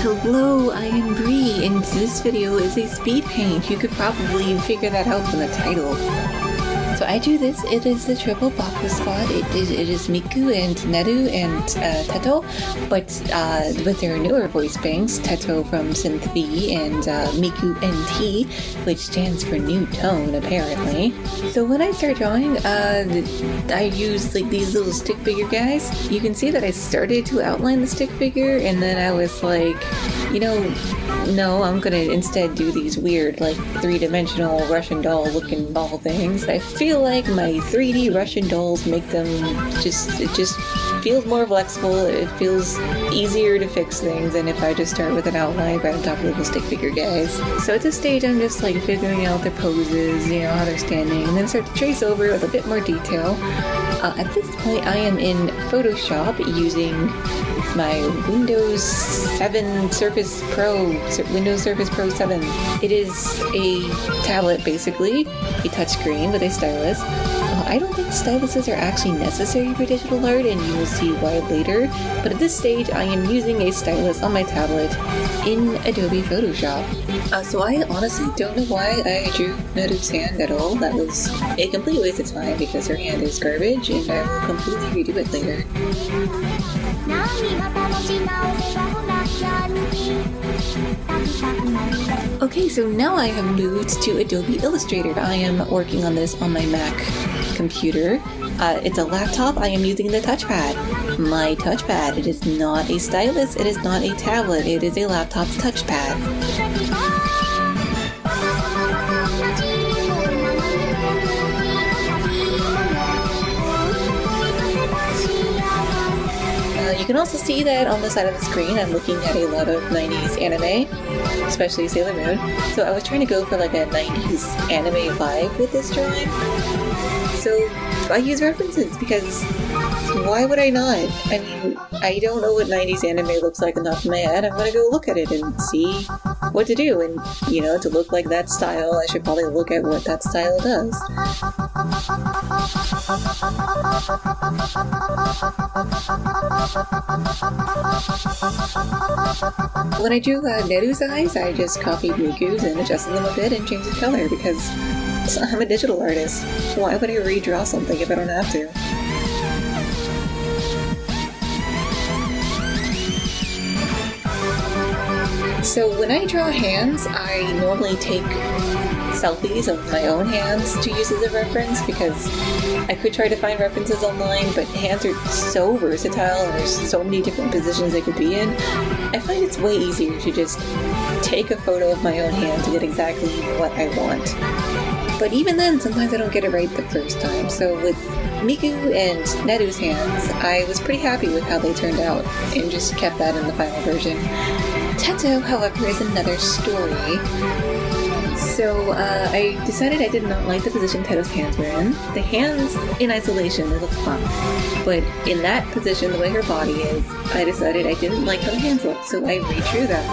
Hello, I am Bree, and this video is a speed paint. You could probably figure that out from the title. So I do this, it is the triple Baka squad. It is Miku and Neru and Teto, but with their newer voice banks, Teto from synthv and Miku NT, which stands for new tone apparently. So when I start drawing, I use like these little stick figure guys. You can see that I started to outline the stick figure, and then I was like, you know, no, I'm gonna instead do these weird, like, three-dimensional Russian doll looking ball things. I feel like my 3D Russian dolls make them it just feels more flexible, it feels easier to fix things than if I just start with an outline right on top of little stick figure guys. So at this stage I'm just like figuring out their poses, you know, how they're standing, and then start to trace over with a bit more detail. At this point I am in Photoshop using my Windows 7 Surface Pro, Windows Surface Pro 7. It is a tablet basically, a touchscreen with a stylus. I don't think styluses are actually necessary for digital art, and you will see why later, but at this stage I am using a stylus on my tablet in Adobe Photoshop. So I honestly don't know why I drew Neru's hand at all. That was a complete waste of time because her hand is garbage, and I will completely redo it later. Okay, so now I have moved to Adobe Illustrator. I am working on this on my Mac computer. It's a laptop. I am using the touchpad. My touchpad. It is not a stylus. It is not a tablet. It is a laptop's touchpad. You can also see that on the side of the screen I'm looking at a lot of 90s anime, especially Sailor Moon. So I was trying to go for like a 90s anime vibe with this drawing. So I use references because why would I not? I mean, I don't know what 90s anime looks like enough in my head. I'm gonna go look at it and see what to do. And, you know, to look like that style, I should probably look at what that style does. When I drew Neru's eyes, I just copied Miku's and adjusted them a bit and changed the color because I'm a digital artist. Why would I redraw something if I don't have to? So when I draw hands, I normally take selfies of my own hands to use as a reference because I could try to find references online, but hands are so versatile and there's so many different positions they could be in. I find it's way easier to just take a photo of my own hand to get exactly what I want. But even then, sometimes I don't get it right the first time. So with Miku and Neru's hands, I was pretty happy with how they turned out and just kept that in the final version. Teto, however, is another story. So I decided I did not like the position Teto's hands were in. The hands in isolation, they look fun. But in that position, the way her body is, I decided I didn't like how the hands looked, so I redrew them.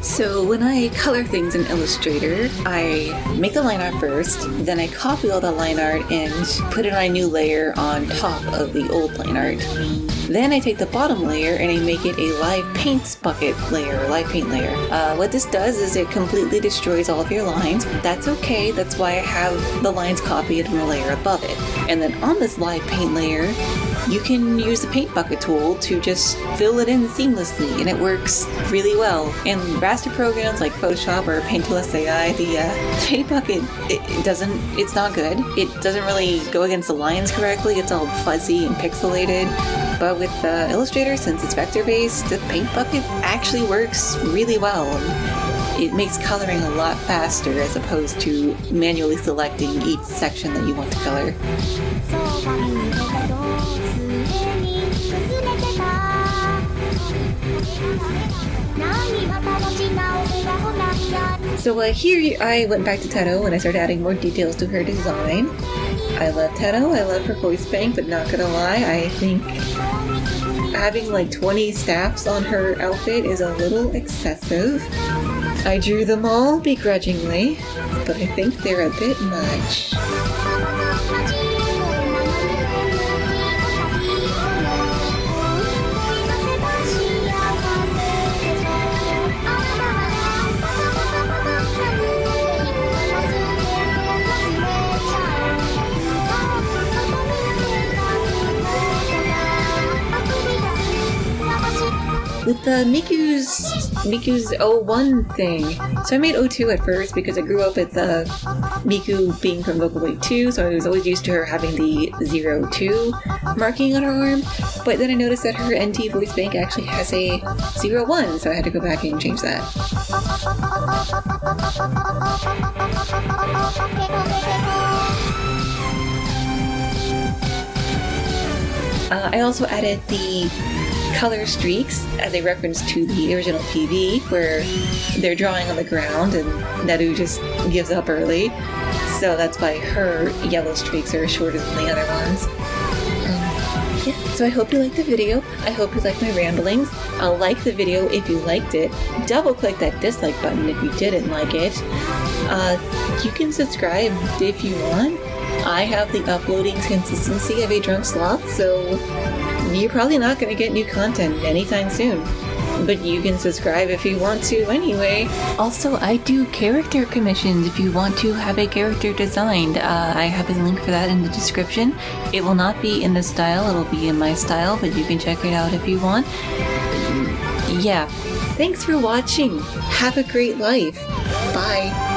So when I color things in Illustrator, I make the line art first, then I copy all the line art and put it on a new layer on top of the old line art. Then I take the bottom layer and I make it a live paint bucket layer, live paint layer. What this does is it completely destroys all of your lines. That's okay, that's why I have the lines copied from a layer above it. And then on this live paint layer, you can use the paint bucket tool to just fill it in seamlessly, and it works really well. In raster programs like Photoshop or Paint Plus AI, the paint bucket, it's not good. It doesn't really go against the lines correctly. It's all fuzzy and pixelated. But with Illustrator, since it's vector-based, the paint bucket actually works really well. It makes coloring a lot faster as opposed to manually selecting each section that you want to color. So here I went back to Teto and I started adding more details to her design. I love Teto, I love her voice bank, but not gonna lie, I think having like 20 staffs on her outfit is a little excessive. I drew them all begrudgingly, but I think they're a bit much. With the Miku's 01 thing. So I made 02 at first because I grew up with Miku being from Vocaloid 2, so I was always used to her having the 02 marking on her arm. But then I noticed that her NT voice bank actually has a 01, so I had to go back and change that. I also added the color streaks as a reference to the original TV where they're drawing on the ground and Neru just gives up early, so that's why her yellow streaks are shorter than the other ones. Yeah, so I hope you liked the video. I hope you liked my ramblings. I'll like the video if you liked it. Double click that dislike button if you didn't like it. You can subscribe if you want. I have the uploading consistency of a drunk sloth, so you're probably not going to get new content anytime soon. But you can subscribe if you want to anyway. Also, I do character commissions if you want to have a character designed. I have a link for that in the description. It will not be in this style, it'll be in my style, but you can check it out if you want. Yeah. Thanks for watching. Have a great life. Bye.